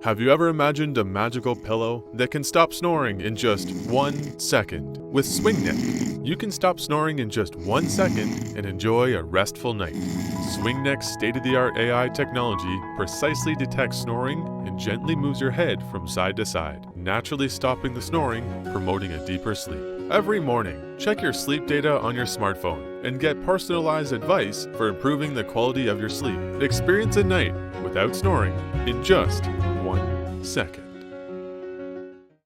Have you ever imagined a magical pillow that can stop snoring in just 1 second? With SwingNeck, you can stop snoring in just 1 second and enjoy a restful night. SwingNeck's state-of-the-art AI technology precisely detects snoring and gently moves your head from side to side, naturally stopping the snoring, promoting a deeper sleep. Every morning, check your sleep data on your smartphone and get personalized advice for improving the quality of your sleep. Experience a night without snoring in just 1 second.